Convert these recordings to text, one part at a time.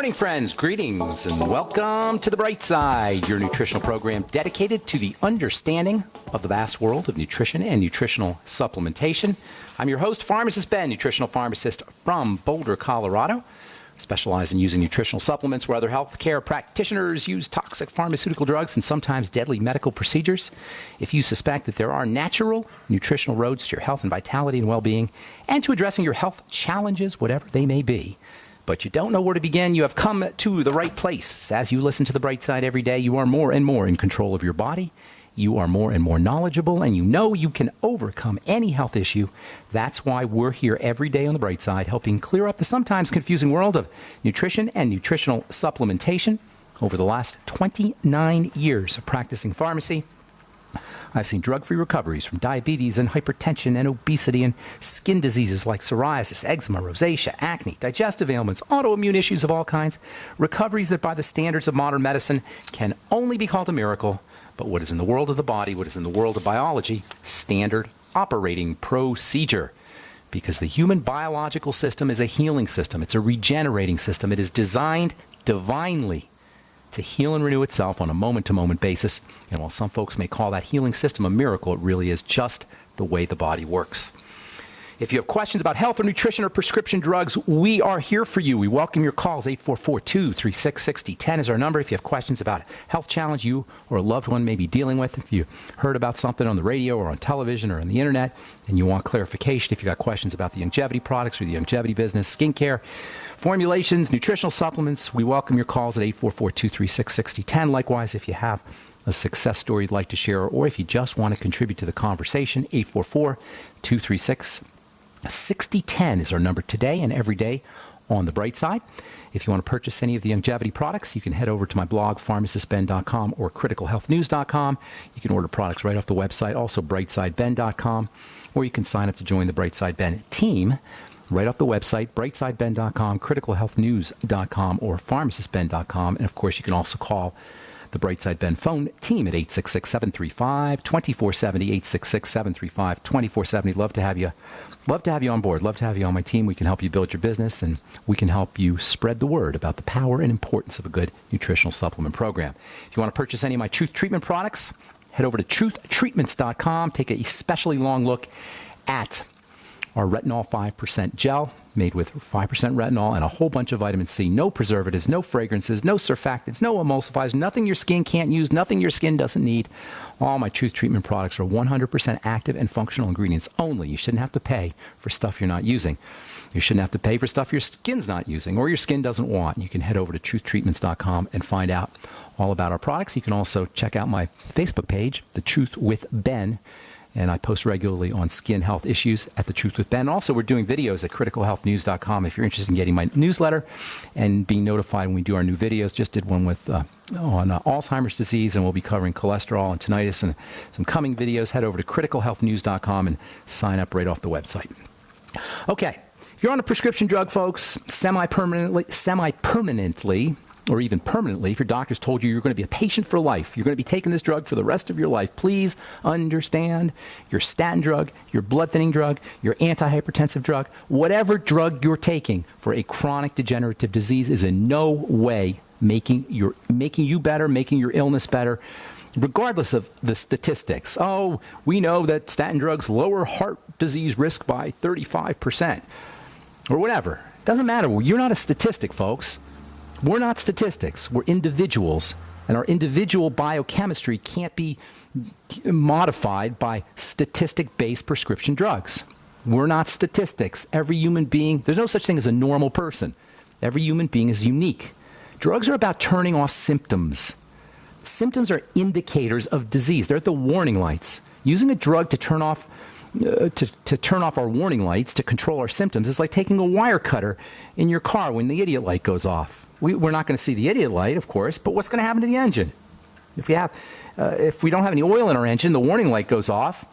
morning, friends. Greetings and welcome to The Bright Side, your nutritional program dedicated to the understanding of the vast world of nutrition and nutritional supplementation. I'm your host, Pharmacist Ben, nutritional pharmacist from Boulder, Colorado. I specialize in using nutritional supplements where other healthcare practitioners use toxic pharmaceutical drugs and sometimes deadly medical procedures. If you suspect that there are natural nutritional roads to your health and vitality and well-being and to addressing your health challenges, whatever they may be, but you don't know where to begin, you have come to the right place. As you listen to The Bright Side every day, you are more and more in control of your body. You are more and more knowledgeable, and you know you can overcome any health issue. That's why we're here every day on The Bright Side, helping clear up the sometimes confusing world of nutrition and nutritional supplementation. Over the last 29 years of practicing pharmacy, I've seen drug-free recoveries from diabetes and hypertension and obesity and skin diseases like psoriasis, eczema, rosacea, acne, digestive ailments, autoimmune issues of all kinds, recoveries that by the standards of modern medicine can only be called a miracle. But what is in the world of the body, what is in the world of biology, standard operating procedure. Because the human biological system is a healing system. It's a regenerating system. It is designed divinely to heal and renew itself on a moment-to-moment basis. And while some folks may call that healing system a miracle, it really is just the way the body works. If you have questions about health or nutrition or prescription drugs, we are here for you. We welcome your calls. 844-236-6010 is our number. If you have questions about a health challenge you or a loved one may be dealing with, if you heard about something on the radio or on television or on the internet and you want clarification, if you got questions about the longevity products or the longevity business, skincare, formulations, nutritional supplements, we welcome your calls at 844-236-6010. Likewise, if you have a success story you'd like to share, or if you just want to contribute to the conversation, 844-236-6010 is our number today and every day on The Bright Side. If you want to purchase any of the longevity products, you can head over to my blog, pharmacistben.com or criticalhealthnews.com. You can order products right off the website, also brightsideben.com, or you can sign up to join the Brightside Ben team right off the website, brightsideben.com, criticalhealthnews.com, or pharmacistben.com. And, of course, you can also call the Brightside Ben phone team at 866-735-2470, 866-735-2470. Love to have you on board. Love to have you on my team. We can help you build your business, and we can help you spread the word about the power and importance of a good nutritional supplement program. If you want to purchase any of my Truth Treatment products, head over to truthtreatments.com. Take a especially long look at our retinol 5% gel made with 5% retinol and a whole bunch of vitamin C. No preservatives, no fragrances, no surfactants, no emulsifiers, nothing your skin can't use, nothing your skin doesn't need. All my Truth Treatment products are 100% active and functional ingredients only. You shouldn't have to pay for stuff you're not using. You shouldn't have to pay for stuff your skin's not using or your skin doesn't want. You can head over to truthtreatments.com and find out all about our products. You can also check out my Facebook page, The Truth with Ben, and I post regularly on skin health issues at The Truth with Ben. Also, we're doing videos at criticalhealthnews.com if you're interested in getting my newsletter and being notified when we do our new videos. Just did one with on Alzheimer's disease, and we'll be covering cholesterol and tinnitus and some coming videos. Head over to criticalhealthnews.com and sign up right off the website. Okay, if you're on a prescription drug, folks, semi-permanently, or even permanently, if your doctor's told you you're going to be a patient for life, you're going to be taking this drug for the rest of your life, please understand your statin drug, your blood thinning drug, your antihypertensive drug, whatever drug you're taking for a chronic degenerative disease is in no way making you better, making your illness better, regardless of the statistics. Oh, we know that statin drugs lower heart disease risk by 35%, or whatever. Doesn't matter. You're not a statistic, folks. We're not statistics. We're individuals, and our individual biochemistry can't be modified by statistic-based prescription drugs. We're not statistics. Every human being, there's no such thing as a normal person. Every human being is unique. Drugs are about turning off symptoms. Symptoms are indicators of disease. They're the warning lights. Using a drug to turn off our warning lights, to control our symptoms, is like taking a wire cutter in your car when the idiot light goes off. We're not going to see the idiot light, of course, but what's going to happen to the engine? If we don't have any oil in our engine, the warning light goes off.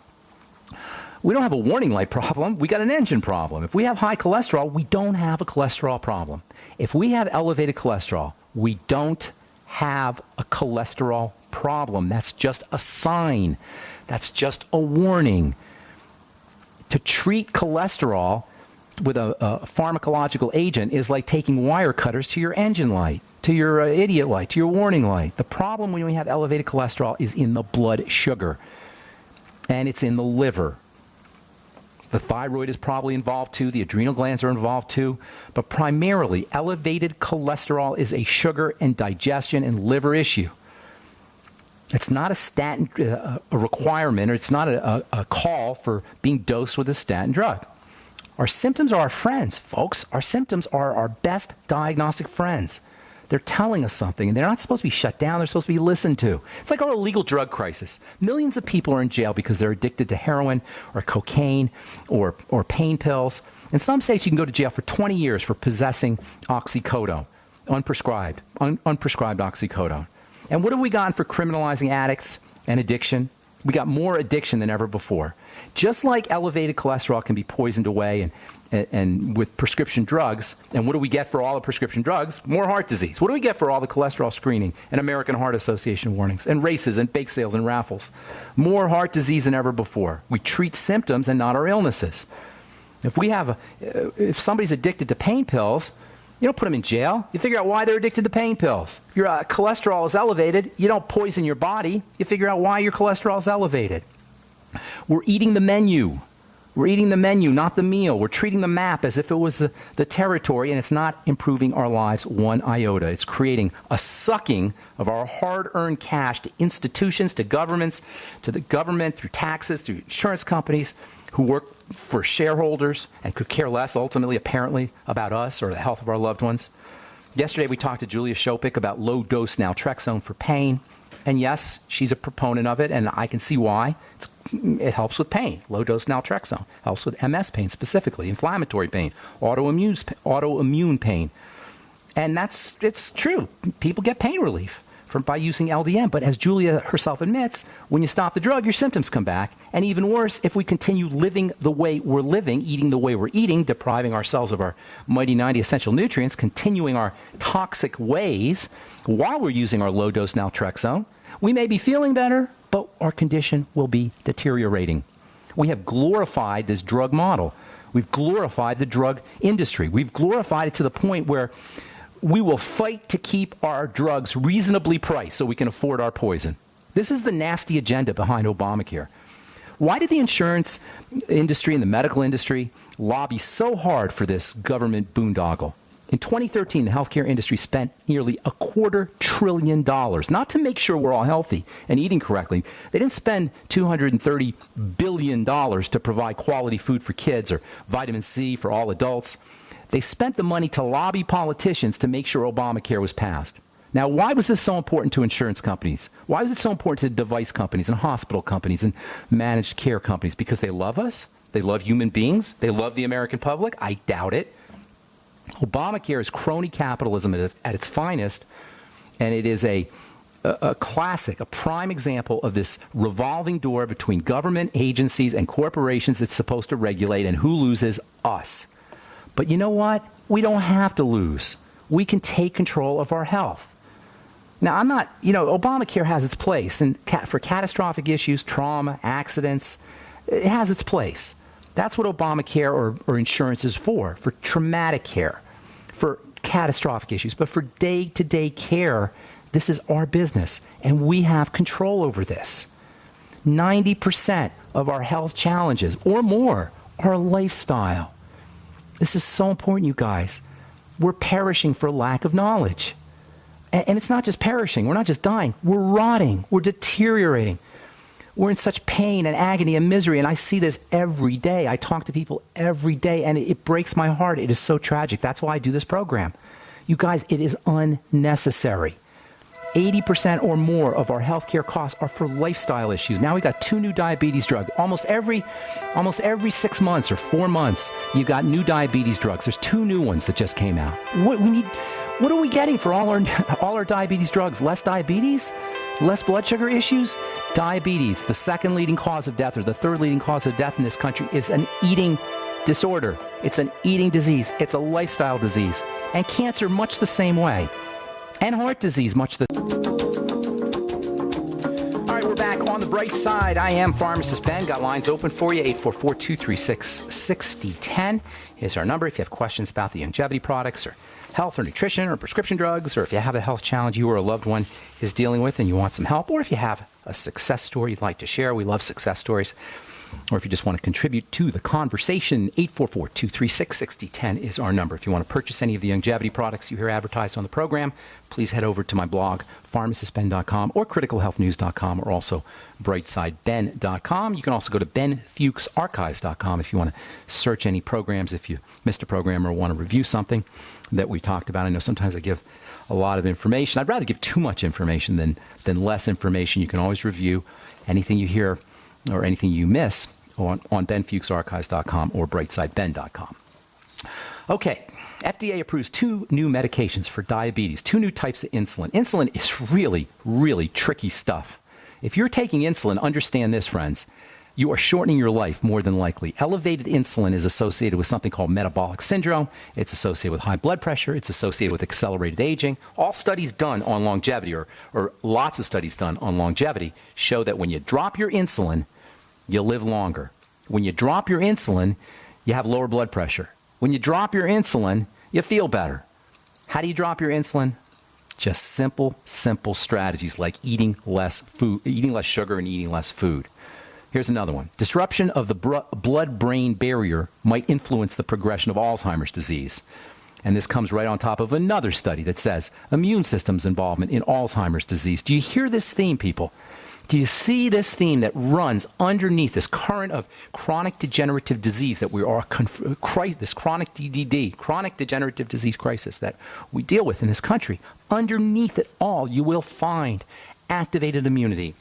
We don't have a warning light problem. We got an engine problem. If we have high cholesterol, we don't have a cholesterol problem. If we have elevated cholesterol, we don't have a cholesterol problem. That's just a sign. That's just a warning. To treat cholesterol, with a pharmacological agent is like taking wire cutters to your engine light, to your idiot light, to your warning light. The problem when we have elevated cholesterol is in the blood sugar, and it's in the liver. The thyroid is probably involved too. The adrenal glands are involved too. But primarily, elevated cholesterol is a sugar and digestion and liver issue. It's not a statin a requirement, or it's not a call for being dosed with a statin drug. Our symptoms are our friends, folks. Our symptoms are our best diagnostic friends. They're telling us something, and they're not supposed to be shut down. They're supposed to be listened to. It's like our illegal drug crisis. Millions of people are in jail because they're addicted to heroin or cocaine or pain pills. In some states, you can go to jail for 20 years for possessing oxycodone, unprescribed oxycodone. And what have we gotten for criminalizing addicts and addiction? We got more addiction than ever before. Just like elevated cholesterol can be poisoned away and with prescription drugs, and what do we get for all the prescription drugs? More heart disease. What do we get for all the cholesterol screening and American Heart Association warnings and races and bake sales and raffles? More heart disease than ever before. We treat symptoms and not our illnesses. If somebody's addicted to pain pills, you don't put them in jail. You figure out why they're addicted to pain pills. If your cholesterol is elevated, you don't poison your body. You figure out why your cholesterol is elevated. We're eating the menu. We're eating the menu, not the meal. We're treating the map as if it was the territory, and it's not improving our lives one iota. It's creating a sucking of our hard-earned cash to institutions, to governments, to the government, through taxes, through insurance companies who work for shareholders and could care less, ultimately, apparently, about us or the health of our loved ones. Yesterday, we talked to Julia Shopik about low-dose naltrexone for pain. And yes, she's a proponent of it, and I can see why. It helps with pain. Low-dose naltrexone helps with MS pain specifically, inflammatory pain, autoimmune pain. And it's true. People get pain relief by using LDN. But as Julia herself admits, when you stop the drug, your symptoms come back. And even worse, if we continue living the way we're living, eating the way we're eating, depriving ourselves of our mighty 90 essential nutrients, continuing our toxic ways while we're using our low-dose naltrexone, we may be feeling better, but our condition will be deteriorating. We have glorified this drug model. We've glorified the drug industry. We've glorified it to the point where we will fight to keep our drugs reasonably priced so we can afford our poison. This is the nasty agenda behind Obamacare. Why did the insurance industry and the medical industry lobby so hard for this government boondoggle? In 2013, the healthcare industry spent nearly $250 billion, not to make sure we're all healthy and eating correctly. They didn't spend $230 billion to provide quality food for kids or vitamin C for all adults. They spent the money to lobby politicians to make sure Obamacare was passed. Now, why was this so important to insurance companies? Why was it so important to device companies and hospital companies and managed care companies? Because they love us? They love human beings? They love the American public? I doubt it. Obamacare is crony capitalism at its finest, and it is a classic, a prime example of this revolving door between government agencies and corporations that's supposed to regulate, and who loses? Us. But you know what? We don't have to lose. We can take control of our health. Now, Obamacare has its place, and for catastrophic issues, trauma, accidents, it has its place. That's what Obamacare or insurance is for traumatic care, for catastrophic issues. But for day-to-day care, this is our business, and we have control over this. 90% of our health challenges, or more, are lifestyle. This is so important, you guys. We're perishing for lack of knowledge. And it's not just perishing. We're not just dying. We're rotting. We're deteriorating. We're in such pain and agony and misery, and I see this every day. I talk to people every day, and it breaks my heart. It is so tragic. That's why I do this program. You guys, it is unnecessary. 80% or more of our healthcare costs are for lifestyle issues. Now we got 2 new diabetes drugs. Almost every 6 months or 4 months, you got new diabetes drugs. There's 2 new ones that just came out. What are we getting for all our diabetes drugs? Less diabetes? Less blood sugar issues? Diabetes, the second leading cause of death or the third leading cause of death in this country, is an eating disorder. It's an eating disease. It's a lifestyle disease. And cancer, much the same way. And heart disease, much the... All right, we're back on the bright side. I am Pharmacist Ben. Got lines open for you. 844-236-6010 is our number if you have questions about the longevity products or health or nutrition or prescription drugs, or if you have a health challenge you or a loved one is dealing with and you want some help, or if you have a success story you'd like to share. We love success stories. Or if you just want to contribute to the conversation, 844-236-6010 is our number. If you want to purchase any of the longevity products you hear advertised on the program, please head over to my blog, pharmacistben.com or criticalhealthnews.com, or also brightsideben.com. You can also go to benfuchsarchives.com if you want to search any programs, if you missed a program or want to review something that we talked about. I know sometimes I give a lot of information. I'd rather give too much information than less information. You can always review anything you hear or anything you miss on benfuchsarchives.com or brightsideben.com. Okay, FDA approves 2 new medications for diabetes, 2 new types of insulin. Insulin is really, really tricky stuff. If you're taking insulin, understand this, friends. You are shortening your life more than likely. Elevated insulin is associated with something called metabolic syndrome. It's associated with high blood pressure. It's associated with accelerated aging. All studies done on longevity, or lots of studies done on longevity, show that when you drop your insulin, you live longer. When you drop your insulin, you have lower blood pressure. When you drop your insulin, you feel better. How do you drop your insulin? Just simple strategies like eating less food, eating less sugar and eating less food. Here's another one. Disruption of the blood-brain barrier might influence the progression of Alzheimer's disease. And this comes right on top of another study that says immune system's involvement in Alzheimer's disease. Do you hear this theme, people? Do you see this theme that runs underneath this current of chronic degenerative disease that we are, this chronic DDD, chronic degenerative disease crisis that we deal with in this country? Underneath it all, you will find activated immunity.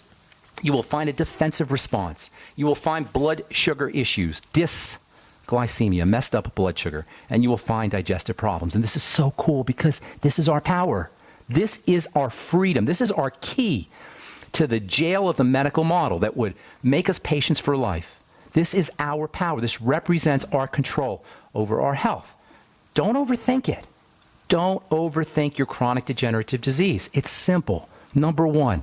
You will find a defensive response. You will find blood sugar issues, dysglycemia, messed up blood sugar, and you will find digestive problems. And this is so cool because this is our power. This is our freedom. This is our key to the jail of the medical model that would make us patients for life. This is our power. This represents our control over our health. Don't overthink it. Don't overthink your chronic degenerative disease. It's simple. Number one,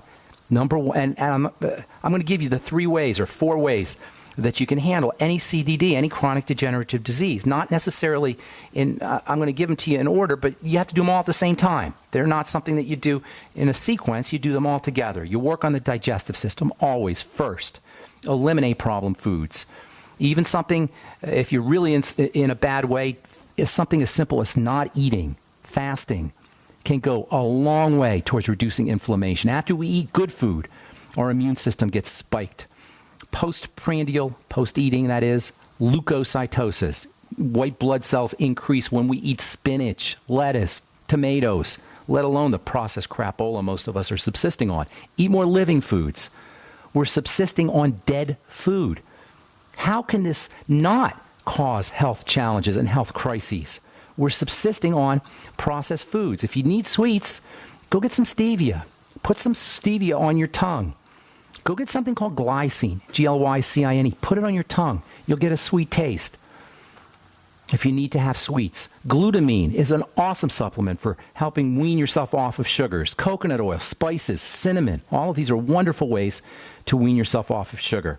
and I'm going to give you the 3 ways or 4 ways that you can handle any CDD, any chronic degenerative disease. Not necessarily I'm going to give them to you in order, but you have to do them all at the same time. They're not something that you do in a sequence. You do them all together. You work on the digestive system always first. Eliminate problem foods. Even something, if you're really in a bad way, is something as simple as not eating, fasting, can go a long way towards reducing inflammation. After we eat good food, our immune system gets spiked. Postprandial, post-eating, that is, leukocytosis. White blood cells increase when we eat spinach, lettuce, tomatoes, let alone the processed crapola most of us are subsisting on. Eat more living foods. We're subsisting on dead food. How can this not cause health challenges and health crises? We're subsisting on processed foods. If you need sweets, go get some stevia. Put some stevia on your tongue. Go get something called glycine, Glycine. Put it on your tongue. You'll get a sweet taste. If you need to have sweets, glutamine is an awesome supplement for helping wean yourself off of sugars. Coconut oil, spices, cinnamon, all of these are wonderful ways to wean yourself off of sugar.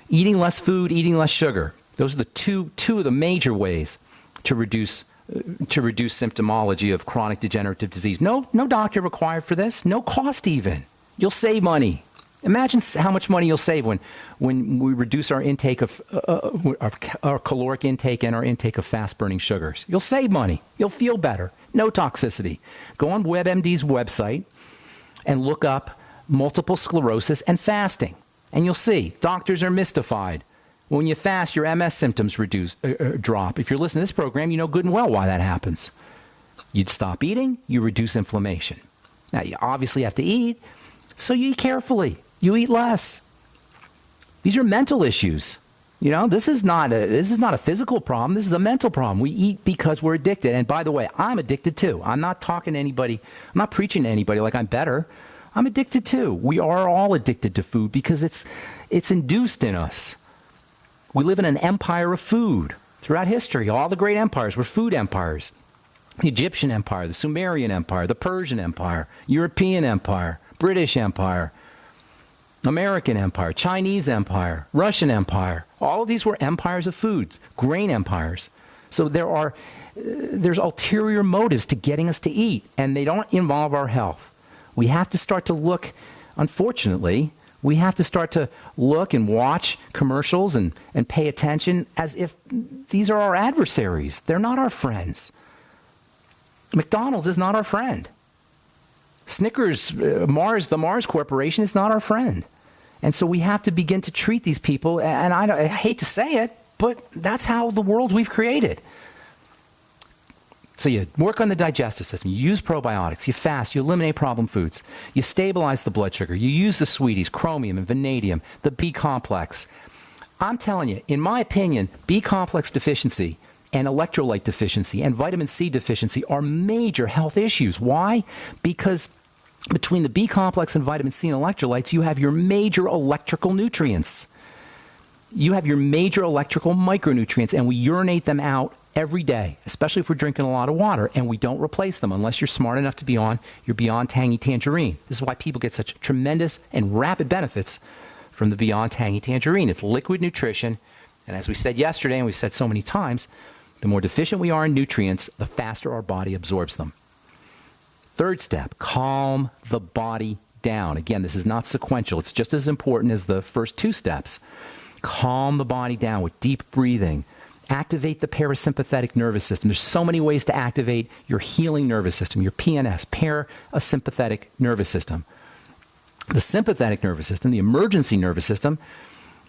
Eating less food, eating less sugar. Those are the two of the major ways to reduce symptomology of chronic degenerative disease. No doctor required for this. No cost even. You'll save money. Imagine how much money you'll save when we reduce our intake of our caloric intake and our intake of fast-burning sugars. You'll save money. You'll feel better. No toxicity. Go on WebMD's website and look up multiple sclerosis and fasting, and you'll see doctors are mystified. When you fast, your MS symptoms drop. If you're listening to this program, you know good and well why that happens. You'd stop eating, you reduce inflammation. Now, you obviously have to eat, so you eat carefully. You eat less. These are mental issues. You know, this is not a physical problem. This is a mental problem. We eat because we're addicted. And by the way, I'm addicted too. I'm not talking to anybody. I'm not preaching to anybody like I'm better. I'm addicted too. We are all addicted to food because it's induced in us. We live in an empire of food. Throughout history, all the great empires were food empires. The Egyptian Empire, the Sumerian Empire, the Persian Empire, European Empire, British Empire. American empire, Chinese empire, Russian empire. All of these were empires of foods, grain empires. So there's ulterior motives to getting us to eat, and they don't involve our health. We have to start to look, unfortunately, we have to start to look and watch commercials and pay attention as if these are our adversaries. They're not our friends. McDonald's is not our friend. Snickers, the Mars Corporation is not our friend. And so we have to begin to treat these people, and I hate to say it, but that's how the world we've created. So you work on the digestive system, you use probiotics, you fast, you eliminate problem foods, you stabilize the blood sugar, you use the sweeties, chromium and vanadium, the B complex. I'm telling you, in my opinion, B complex deficiency and electrolyte deficiency and vitamin C deficiency are major health issues. Why? Because between the B complex and vitamin C and electrolytes, you have your major electrical nutrients. You have your major electrical micronutrients, and we urinate them out every day, especially if we're drinking a lot of water, and we don't replace them unless you're smart enough to be on your Beyond Tangy Tangerine. This is why people get such tremendous and rapid benefits from the Beyond Tangy Tangerine. It's liquid nutrition, and as we said yesterday, and we've said so many times, the more deficient we are in nutrients, the faster our body absorbs them. Third step, calm the body down. Again, this is not sequential. It's just as important as the first two steps. Calm the body down with deep breathing. Activate the parasympathetic nervous system. There's so many ways to activate your healing nervous system, your PNS, parasympathetic nervous system. The sympathetic nervous system, the emergency nervous system,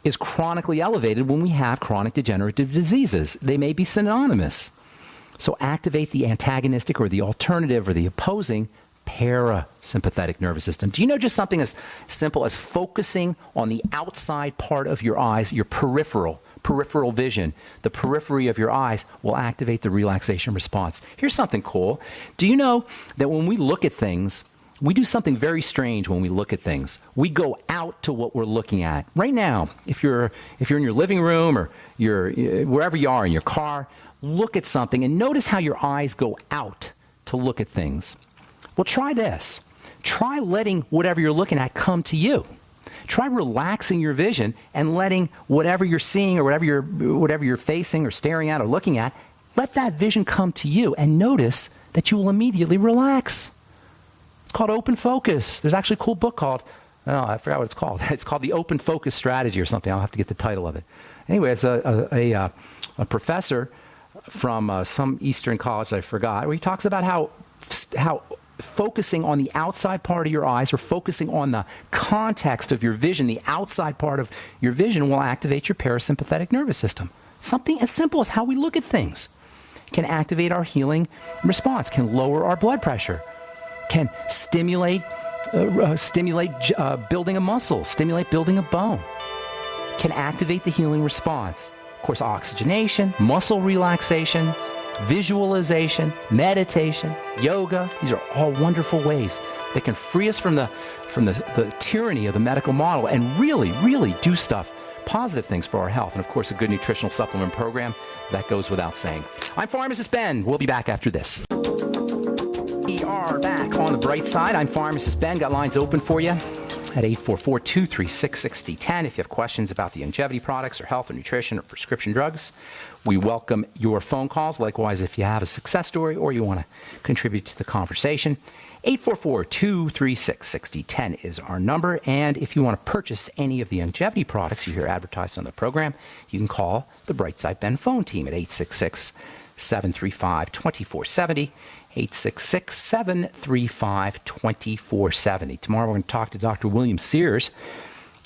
is chronically elevated when we have chronic degenerative diseases. They may be synonymous. So activate the antagonistic or the alternative or the opposing parasympathetic nervous system. Do you know just something as simple as focusing on the outside part of your eyes, your peripheral vision, the periphery of your eyes will activate the relaxation response. Here's something cool. Do you know that when we look at things, we do something very strange when we look at things. We go out to what we're looking at. Right now, if you're in your living room or you're wherever you are in your car, look at something and notice how your eyes go out to look at things. Well, try this. Try letting whatever you're looking at come to you. Try relaxing your vision and letting whatever you're seeing or whatever you're facing or staring at or looking at, let that vision come to you and notice that you will immediately relax. It's called open focus. There's actually a cool book called, I forgot what it's called. It's called The Open Focus Strategy or something. I'll have to get the title of it. Anyway, it's a professor from some Eastern college that I forgot, where he talks about how focusing on the outside part of your eyes or focusing on the context of your vision, the outside part of your vision will activate your parasympathetic nervous system. Something as simple as how we look at things can activate our healing response, can lower our blood pressure, can stimulate building a muscle, stimulate building a bone, can activate the healing response. Of course, oxygenation, muscle relaxation, visualization, meditation, yoga, these are all wonderful ways that can free us from the tyranny of the medical model and really, really do positive things for our health. And of course, a good nutritional supplement program, that goes without saying. I'm Pharmacist Ben. We'll be back after this. We are back on the bright side. I'm Pharmacist Ben. Got lines open for you at 844-236-6010. If you have questions about the longevity products or health or nutrition or prescription drugs, we welcome your phone calls. Likewise, if you have a success story or you want to contribute to the conversation, 844-236-6010 is our number. And if you want to purchase any of the longevity products you hear advertised on the program, you can call the Brightside Ben phone team at 866-735-2470. 866-735-2470. Tomorrow we're going to talk to Dr. William Sears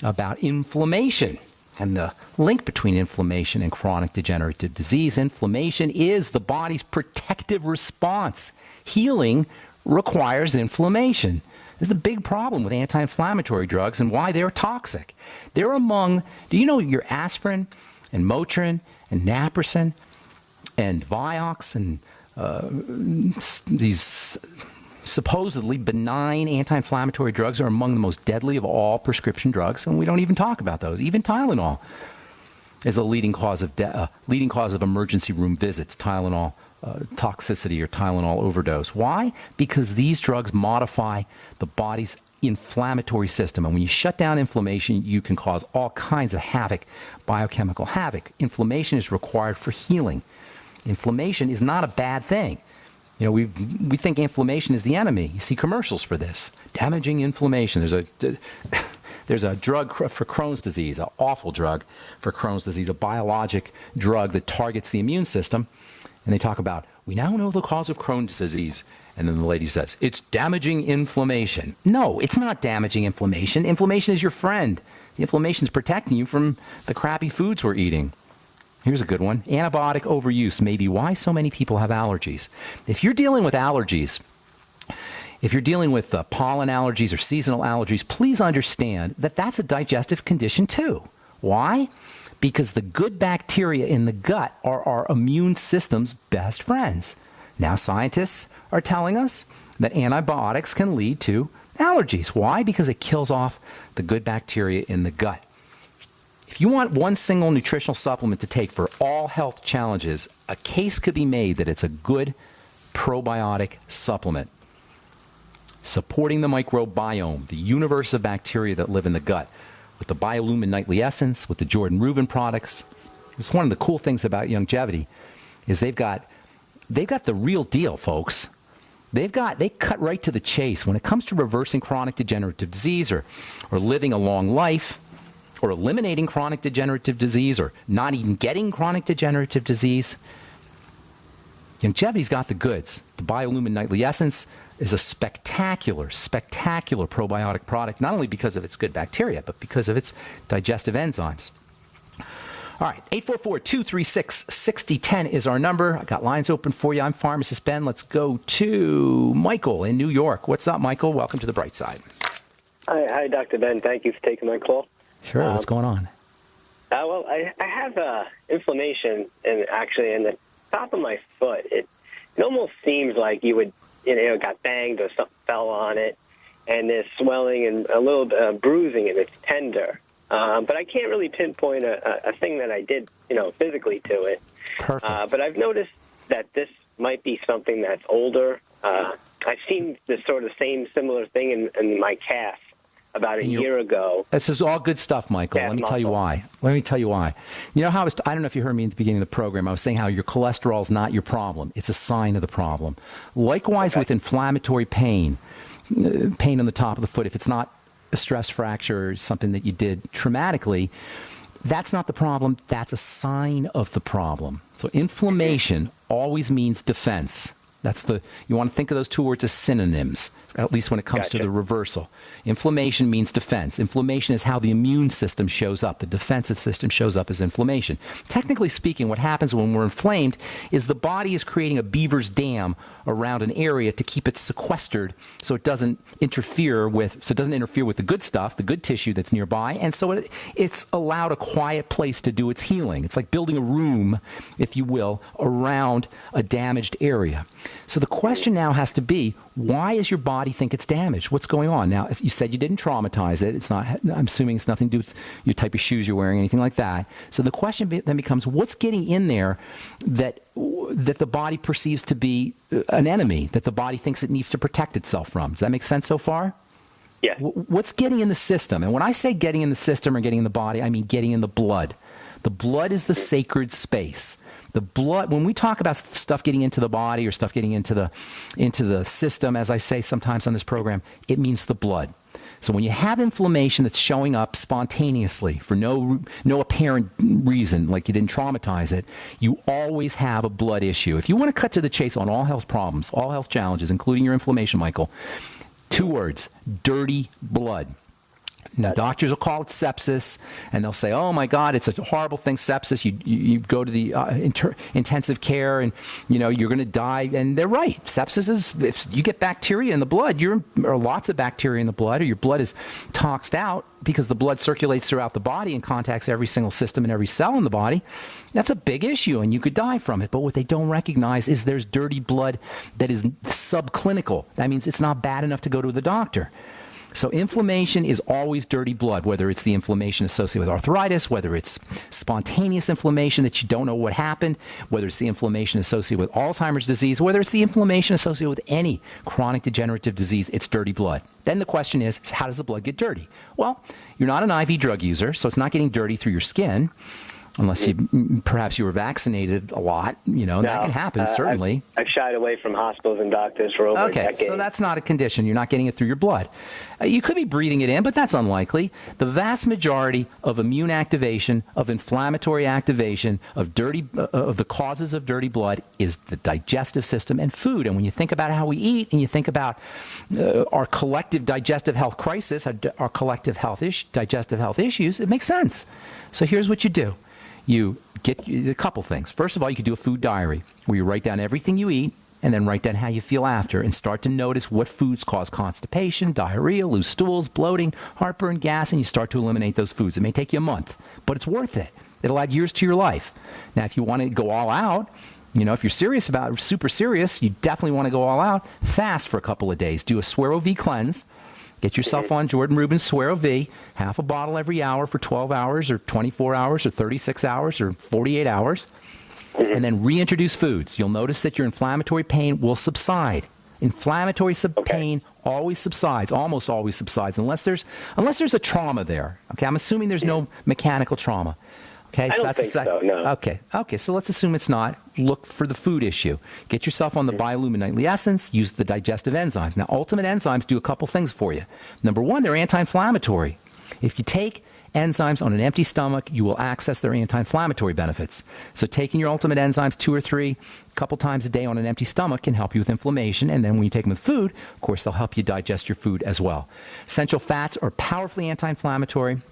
about inflammation and the link between inflammation and chronic degenerative disease. Inflammation is the body's protective response. Healing requires inflammation. This is the big problem with anti-inflammatory drugs and why they're toxic. They're among, do you know your aspirin and Motrin and Naproxen and Vioxx and these supposedly benign anti-inflammatory drugs are among the most deadly of all prescription drugs, and we don't even talk about those. Even Tylenol is a leading cause of emergency room visits. Tylenol toxicity or Tylenol overdose. Why? Because these drugs modify the body's inflammatory system. And when you shut down inflammation, you can cause all kinds of havoc, biochemical havoc. Inflammation is required for healing. Inflammation is not a bad thing. You know, we think inflammation is the enemy. You see commercials for this. Damaging inflammation. There's a drug for Crohn's disease, an awful drug for Crohn's disease, a biologic drug that targets the immune system. And they talk about, we now know the cause of Crohn's disease. And then the lady says, it's damaging inflammation. No, it's not damaging inflammation. Inflammation is your friend. The inflammation is protecting you from the crappy foods we're eating. Here's a good one. Antibiotic overuse may be why so many people have allergies. If you're dealing with allergies, if you're dealing with pollen allergies or seasonal allergies, please understand that that's a digestive condition too. Why? Because the good bacteria in the gut are our immune system's best friends. Now scientists are telling us that antibiotics can lead to allergies. Why? Because it kills off the good bacteria in the gut. If you want one single nutritional supplement to take for all health challenges, a case could be made that it's a good probiotic supplement. Supporting the microbiome, the universe of bacteria that live in the gut, with the Biolumin Nightly Essence, with the Jordan Rubin products. It's one of the cool things about Longevity is they've got the real deal, folks. They cut right to the chase when it comes to reversing chronic degenerative disease or living a long life, or eliminating chronic degenerative disease, or not even getting chronic degenerative disease. Longevity's got the goods. The Biolumin Nightly Essence is a spectacular probiotic product, not only because of its good bacteria, but because of its digestive enzymes. All right, 844-236-6010 is our number. I got lines open for you. I'm Pharmacist Ben. Let's go to Michael in New York. What's up, Michael? Welcome to the Bright Side. Hi, Dr. Ben. Thank you for taking my call. Sure. What's going on? Well, I have inflammation in the top of my foot. It almost seems like you would, got banged or something fell on it, and there's swelling and a little bruising, and it's tender. But I can't really pinpoint a thing that I did, physically to it. Perfect. But I've noticed that this might be something that's older. I've seen this sort of similar thing in my calf about a year ago. This is all good stuff, Michael. Let me tell you why. You know how I don't know if you heard me at the beginning of the program. I was saying how your cholesterol is not your problem. It's a sign of the problem. Likewise with inflammatory pain on the top of the foot. If it's not a stress fracture or something that you did traumatically, that's not the problem. That's a sign of the problem. So inflammation always means defense. You want to think of those two words as synonyms, at least when it comes to the reversal. Inflammation means defense. Inflammation is how the immune system shows up. The defensive system shows up as inflammation. Technically speaking, what happens when we're inflamed is the body is creating a beaver's dam around an area to keep it sequestered so it doesn't interfere with the good stuff, the good tissue that's nearby, and so it's allowed a quiet place to do its healing. It's like building a room, if you will, around a damaged area. So the question now has to be, why does your body think it's damaged? What's going on? Now, you said you didn't traumatize it. I'm assuming it's nothing to do with your type of shoes you're wearing, anything like that. So the question then becomes, what's getting in there that the body perceives to be an enemy, that the body thinks it needs to protect itself from? Does that make sense so far? Yeah. What's getting in the system? And when I say getting in the system or getting in the body, I mean getting in the blood. The blood is the sacred space. The blood, when we talk about stuff getting into the body or stuff getting into the system, as I say sometimes on this program, it means the blood. So when you have inflammation that's showing up spontaneously for no apparent reason, like you didn't traumatize it, you always have a blood issue. If you want to cut to the chase on all health problems, all health challenges, including your inflammation, Michael, 2 words: dirty blood. Now, doctors will call it sepsis, and they'll say, oh, my God, it's a horrible thing, sepsis. You go to the intensive care, and, you're going to die. And they're right. Sepsis is, if you get bacteria in the blood, or lots of bacteria in the blood, or your blood is toxed out because the blood circulates throughout the body and contacts every single system and every cell in the body. That's a big issue, and you could die from it. But what they don't recognize is there's dirty blood that is subclinical. That means it's not bad enough to go to the doctor. So inflammation is always dirty blood, whether it's the inflammation associated with arthritis, whether it's spontaneous inflammation that you don't know what happened, whether it's the inflammation associated with Alzheimer's disease, whether it's the inflammation associated with any chronic degenerative disease, it's dirty blood. Then the question is how does the blood get dirty? Well, you're not an IV drug user, so it's not getting dirty through your skin. Unless perhaps you were vaccinated a lot, that can happen, certainly. I've shied away from hospitals and doctors for over a decade. Okay, so that's not a condition. You're not getting it through your blood. You could be breathing it in, but that's unlikely. The vast majority of immune activation, of inflammatory activation, of the causes of dirty blood is the digestive system and food. And when you think about how we eat and you think about our collective digestive health crisis, our collective digestive health issues, it makes sense. So here's what you do. You get a couple things. First of all, you could do a food diary where you write down everything you eat and then write down how you feel after and start to notice what foods cause constipation, diarrhea, loose stools, bloating, heartburn, gas, and you start to eliminate those foods. It may take you a month, but it's worth it. It'll add years to your life. Now, if you want to go all out, if you're super serious, you definitely want to go all out, fast for a couple of days. Do a Suero V cleanse. Get yourself on Jordan Rubin's Suero V, half a bottle every hour for 12 hours or 24 hours or 36 hours or 48 hours, and then reintroduce foods. You'll notice that your inflammatory pain will subside. Inflammatory pain always subsides, almost always subsides, unless there's a trauma there. Okay, I'm assuming there's no mechanical trauma. Okay, I don't think so, no. Okay, so let's assume it's not. Look for the food issue. Get yourself on the Biolumin Nightly Essence. Use the digestive enzymes. Now, Ultimate Enzymes do a couple things for you. Number one, they're anti-inflammatory. If you take enzymes on an empty stomach, you will access their anti-inflammatory benefits. So taking your Ultimate Enzymes 2 or 3 a couple times a day on an empty stomach can help you with inflammation. And then when you take them with food, of course, they'll help you digest your food as well. Essential fats are powerfully anti-inflammatory,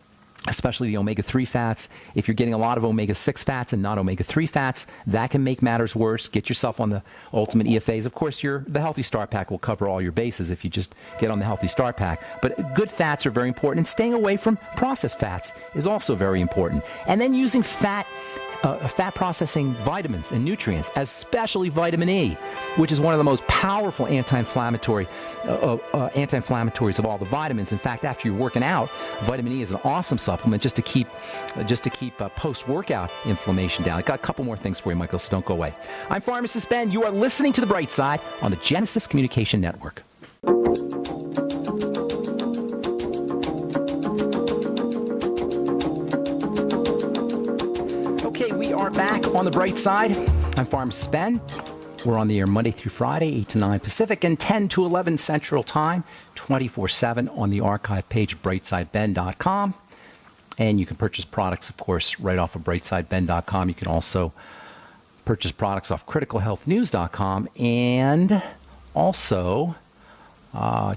especially the omega-3 fats. If you're getting a lot of omega-6 fats and not omega-3 fats, that can make matters worse. Get yourself on the Ultimate EFAs. Of course, the Healthy Start Pack will cover all your bases if you just get on the Healthy Start Pack. But good fats are very important, and staying away from processed fats is also very important. And then using fat processing vitamins and nutrients, especially vitamin E, which is one of the most powerful anti-inflammatories of all the vitamins. In fact, after you're working out, vitamin E is an awesome supplement just to keep post-workout inflammation down. I got a couple more things for you, Michael, so don't go away. I'm Pharmacist Ben. You are listening to The Bright Side on the Genesis Communication Network. Okay, we are back on The Bright Side. I'm Pharmacist Ben. We're on the air Monday through Friday, 8 to 9 Pacific and 10 to 11 Central Time, 24/7 on the archive page, brightsideben.com. And you can purchase products, of course, right off of brightsideben.com. You can also purchase products off criticalhealthnews.com and also, where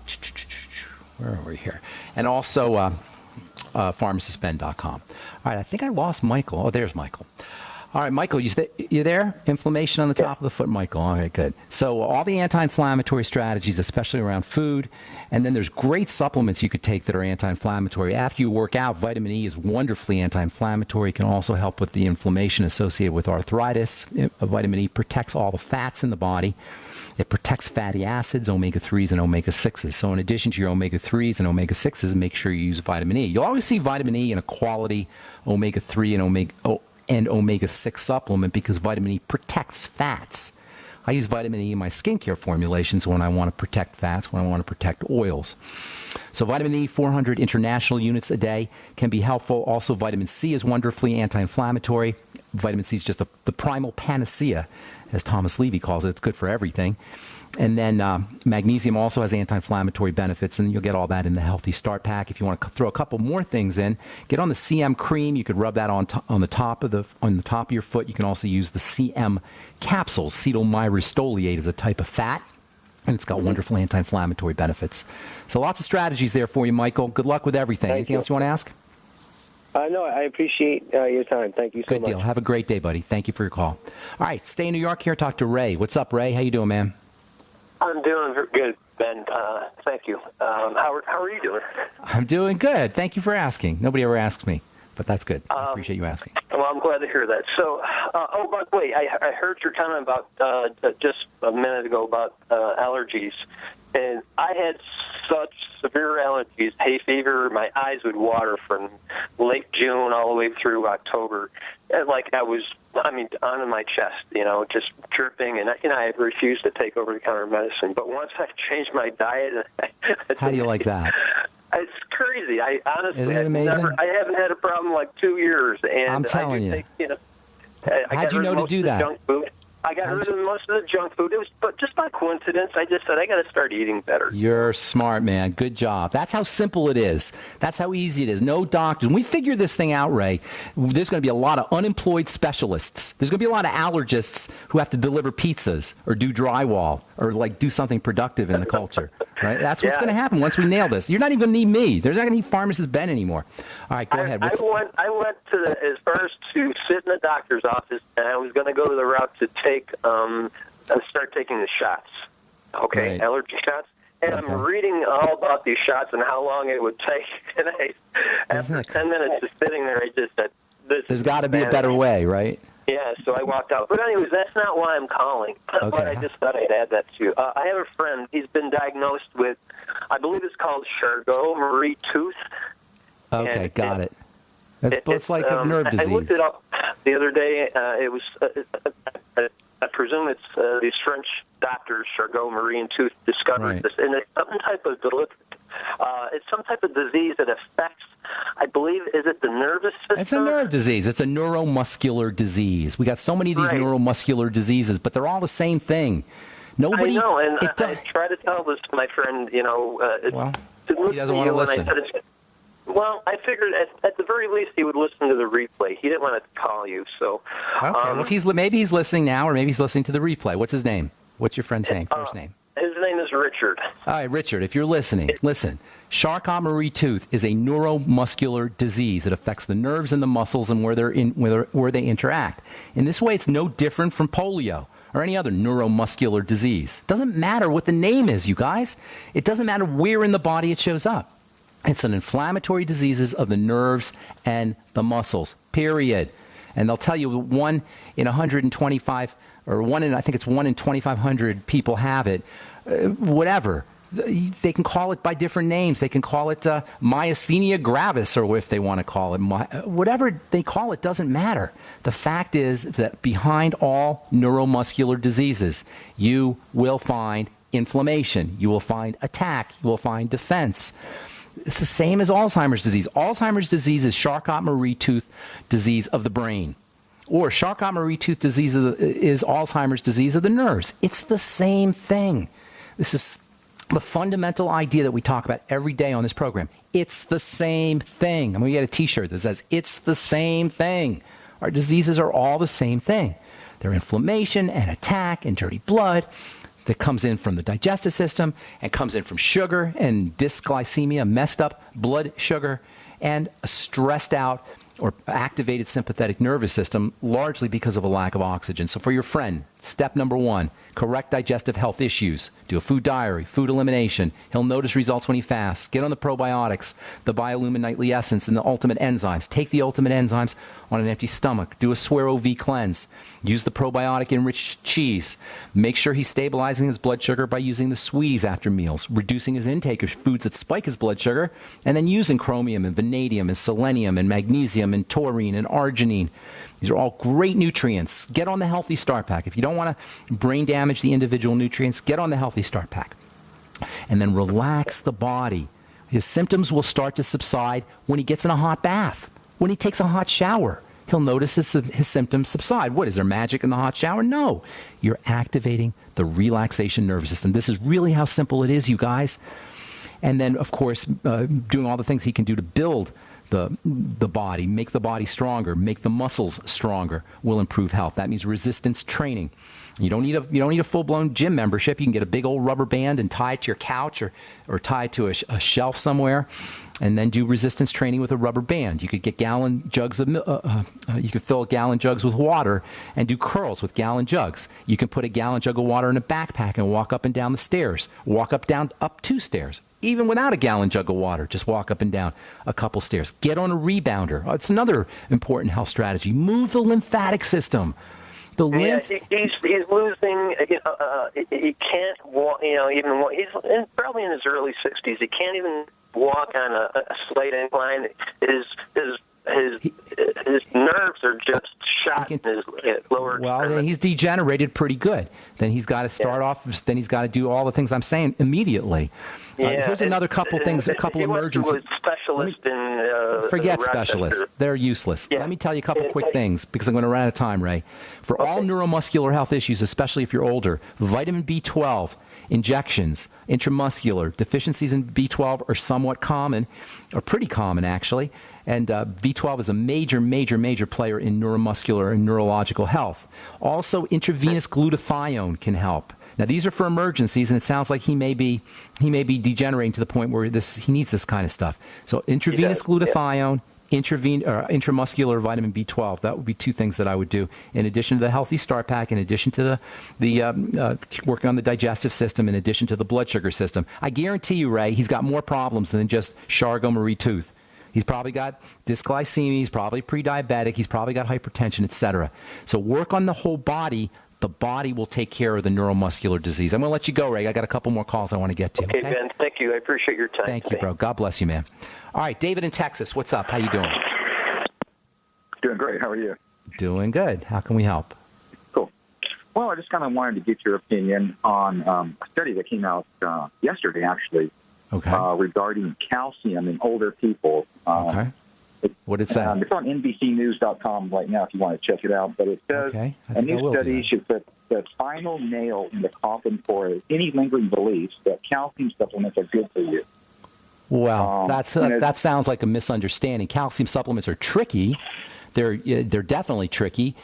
are we here? And also pharmacistben.com. All right, I think I lost Michael. Oh, there's Michael. All right, Michael, you there? Inflammation on the top of the foot, Michael. All right, good. So all the anti-inflammatory strategies, especially around food, and then there's great supplements you could take that are anti-inflammatory. After you work out, vitamin E is wonderfully anti-inflammatory. It can also help with the inflammation associated with arthritis. Vitamin E protects all the fats in the body. It protects fatty acids, omega-3s, and omega-6s. So in addition to your omega-3s and omega-6s, make sure you use vitamin E. You'll always see vitamin E in a quality omega-3 and omega-6 supplement because vitamin E protects fats. I use vitamin E in my skincare formulations when I want to protect fats, when I want to protect oils. So vitamin E, 400 international units a day can be helpful. Also, vitamin C is wonderfully anti-inflammatory. Vitamin C is just the primal panacea, as Thomas Levy calls it. It's good for everything. And then magnesium also has anti-inflammatory benefits, and you'll get all that in the Healthy Start Pack. If you want to throw a couple more things in, get on the CM cream. You could rub that on the top of your foot. You can also use the CM capsules. Cetyl myristoyl is a type of fat, and it's got wonderful anti-inflammatory benefits. So lots of strategies there for you, Michael. Good luck with everything. Anything else you want to ask? No, I appreciate your time. Thank you so much. Good deal. Have a great day, buddy. Thank you for your call. All right, stay in New York here. Talk to Ray. What's up, Ray? How you doing, man? I'm doing good, Ben. Thank you. How are you doing? I'm doing good. Thank you for asking. Nobody ever asks me, but that's good. I appreciate you asking. Well, I'm glad to hear that. So, by the way, I heard your comment about just a minute ago about allergies. And I had such severe allergies, hay fever. My eyes would water from late June all the way through October. And like I was, on my chest, just dripping. And I had refused to take over-the-counter medicine. But once I changed my diet, how do you like that? It's crazy. I honestly, isn't it amazing? I haven't had a problem in like 2 years. And I'm telling you. How'd you know to do that? Junk food. I got rid of most of the junk food. It was, but just by coincidence, I just said I got to start eating better. You're smart, man. Good job. That's how simple it is. That's how easy it is. No doctors. When we figure this thing out, Ray, there's going to be a lot of unemployed specialists. There's going to be a lot of allergists who have to deliver pizzas or do drywall or like do something productive in the culture. Right? That's what's going to happen once we nail this. You're not even going to need me. There's not going to need Pharmacist Ben anymore. All right, go ahead. I went to as far as to sit in the doctor's office, and I was going to go to the route to start taking the shots. Okay, right. Allergy shots. And I'm reading all about these shots and how long it would take. And after 10 minutes of sitting there, I just said, there's got to be a better way, right? Yeah, so I walked out. But anyways, that's not why I'm calling. Okay. But I just thought I'd add that to you. I have a friend. He's been diagnosed with, I believe it's called Charcot-Marie tooth. Okay, got it. It's like a nerve disease. I looked it up the other day. It was, I presume it's these French doctors, Charcot-Marie and Tooth, discovered this. And it's some type of disease that affects, I believe, is it the nervous system? It's a nerve disease. It's a neuromuscular disease. We got so many of these neuromuscular diseases, but they're all the same thing. Nobody. I know, and I try to tell this to my friend. He doesn't want to listen. Well, I figured at the very least he would listen to the replay. He didn't want to call you, so. Okay. Well, maybe he's listening now, or maybe he's listening to the replay. What's his name? What's your friend's name? First name. His name is Richard. All right, Richard. If you're listening, listen. Charcot-Marie tooth is a neuromuscular disease. It affects the nerves and the muscles and where they interact. In this way, it's no different from polio or any other neuromuscular disease. It doesn't matter what the name is, you guys. It doesn't matter where in the body it shows up. It's an inflammatory diseases of the nerves and the muscles, period. And they'll tell you 1 in 125, or 1 in 2,500 people have it. Whatever. They can call it by different names. They can call it myasthenia gravis, or if they want to call it. Whatever they call it doesn't matter. The fact is that behind all neuromuscular diseases, you will find inflammation. You will find attack. You will find defense. It's the same as Alzheimer's disease. Alzheimer's disease is Charcot-Marie tooth disease of the brain. Or Charcot-Marie tooth disease is Alzheimer's disease of the nerves. It's the same thing. This is the fundamental idea that we talk about every day on this program. It's the same thing. I'm going to get a T-shirt that says, it's the same thing. Our diseases are all the same thing. They're inflammation and attack and dirty blood that comes in from the digestive system and comes in from sugar and dysglycemia, messed up blood sugar, and a stressed out or activated sympathetic nervous system, largely because of a lack of oxygen. So for your friend, step number 1, correct digestive health issues. Do a food diary, food elimination. He'll notice results when he fasts. Get on the probiotics, the Biolumin Nightly Essence, and the Ultimate Enzymes. Take the Ultimate Enzymes on an empty stomach. Do a Suero V cleanse. Use the probiotic-enriched cheese. Make sure he's stabilizing his blood sugar by using the sweeties after meals, reducing his intake of foods that spike his blood sugar, and then using chromium and vanadium and selenium and magnesium and taurine and arginine. These are all great nutrients. Get on the Healthy Start Pack. If you don't want to brain damage the individual nutrients, get on the Healthy Start Pack. And then relax the body. His symptoms will start to subside when he gets in a hot bath, when he takes a hot shower. He'll notice his symptoms subside. What, is there magic in the hot shower? No. You're activating the relaxation nervous system. This is really how simple it is, you guys. And then, of course, doing all the things he can do to build the body, make the body stronger, make the muscles stronger, will improve health. That means resistance training. You don't need a full-blown gym membership. You can get a big old rubber band and tie it to your couch or tie it to a shelf somewhere, and then do resistance training with a rubber band. You could get gallon jugs of you could fill gallon jugs with water and do curls with gallon jugs. You can put a gallon jug of water in a backpack and walk up and down the stairs. Walk up 2 stairs. Even without a gallon jug of water, just walk up and down a couple stairs. Get on a rebounder. It's another important health strategy. Move the lymphatic system. The Yeah, lymph. he's losing. He can't walk. Even he's probably in his early 60s. He can't even walk on a slight incline. His nerves are just shot in his lower. Well, then he's degenerated pretty good. Then he's got to start off. Then he's got to do all the things I'm saying immediately. Here's another couple things, a couple emergencies. He was a specialist in forget specialists. They're useless. Yeah. Let me tell you a couple quick things because I'm going to run out of time, Ray. For all neuromuscular health issues, especially if you're older, vitamin B12 injections, intramuscular deficiencies in B12 are somewhat common, or pretty common actually. And B12 is a major player in neuromuscular and neurological health. Also, intravenous glutathione can help. Now, these are for emergencies, and it sounds like he may be degenerating to the point where he needs this kind of stuff. So, intravenous glutathione, intramuscular vitamin B12. That would be two things that I would do, in addition to the Healthy Start Pack, in addition to the working on the digestive system, in addition to the blood sugar system. I guarantee you, Ray, he's got more problems than just Charcot-Marie Tooth. He's probably got dysglycemia, he's probably pre-diabetic, he's probably got hypertension, etc. So work on the whole body. The body will take care of the neuromuscular disease. I'm going to let you go, Ray. I got a couple more calls I want to get to. Okay, Ben, thank you. I appreciate your time. Thank you, bro. God bless you, man. All right, David in Texas, what's up? How you doing? Doing great. How are you? Doing good. How can we help? Cool. Well, I just kind of wanted to get your opinion on a study that came out yesterday, actually, regarding calcium in older people. Okay. What did it say? It's on NBCnews.com right now if you want to check it out. But it says a new study should put the final nail in the coffin for any lingering beliefs that calcium supplements are good for you. Well, that sounds like a misunderstanding. Calcium supplements are tricky. They're definitely tricky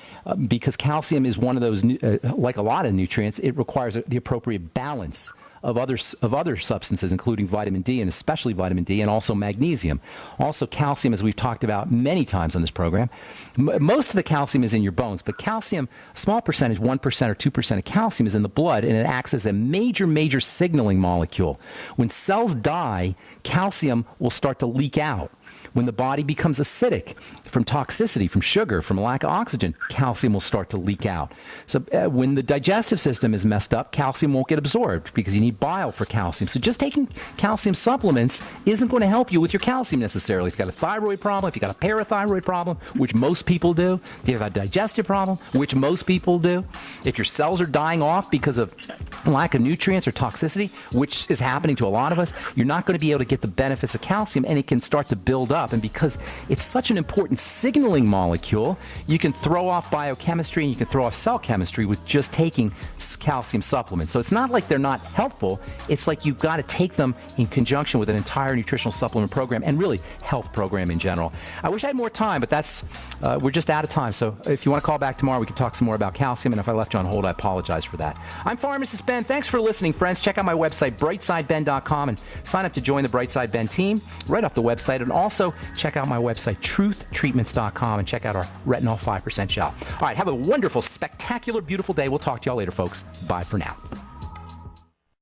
because calcium is one of those, like a lot of nutrients, it requires the appropriate balance of other substances, including vitamin D, and especially vitamin D, and also magnesium. Also, calcium, as we've talked about many times on this program, most of the calcium is in your bones, but calcium, a small percentage, 1% or 2% of calcium is in the blood, and it acts as a major signaling molecule. When cells die, calcium will start to leak out. When the body becomes acidic from toxicity, from sugar, from lack of oxygen, calcium will start to leak out. So when the digestive system is messed up, calcium won't get absorbed because you need bile for calcium. So just taking calcium supplements isn't going to help you with your calcium necessarily. If you've got a thyroid problem, if you've got a parathyroid problem, which most people do, if you have a digestive problem, which most people do, if your cells are dying off because of lack of nutrients or toxicity, which is happening to a lot of us, you're not going to be able to get the benefits of calcium, and it can start to build up. And because it's such an important signaling molecule, you can throw off biochemistry and you can throw off cell chemistry with just taking calcium supplements. So it's not like they're not helpful. It's like you've got to take them in conjunction with an entire nutritional supplement program and really health program in general. I wish I had more time, but we're just out of time. So if you want to call back tomorrow, we can talk some more about calcium. And if I left you on hold, I apologize for that. I'm Pharmacist Ben. Thanks for listening, friends. Check out my website, brightsideben.com, and sign up to join the Brightside Ben team right off the website. And also check out my website, truthtreatments.com, and check out our retinol 5% gel. All right, have a wonderful, spectacular, beautiful day. We'll talk to y'all later, folks. Bye for now.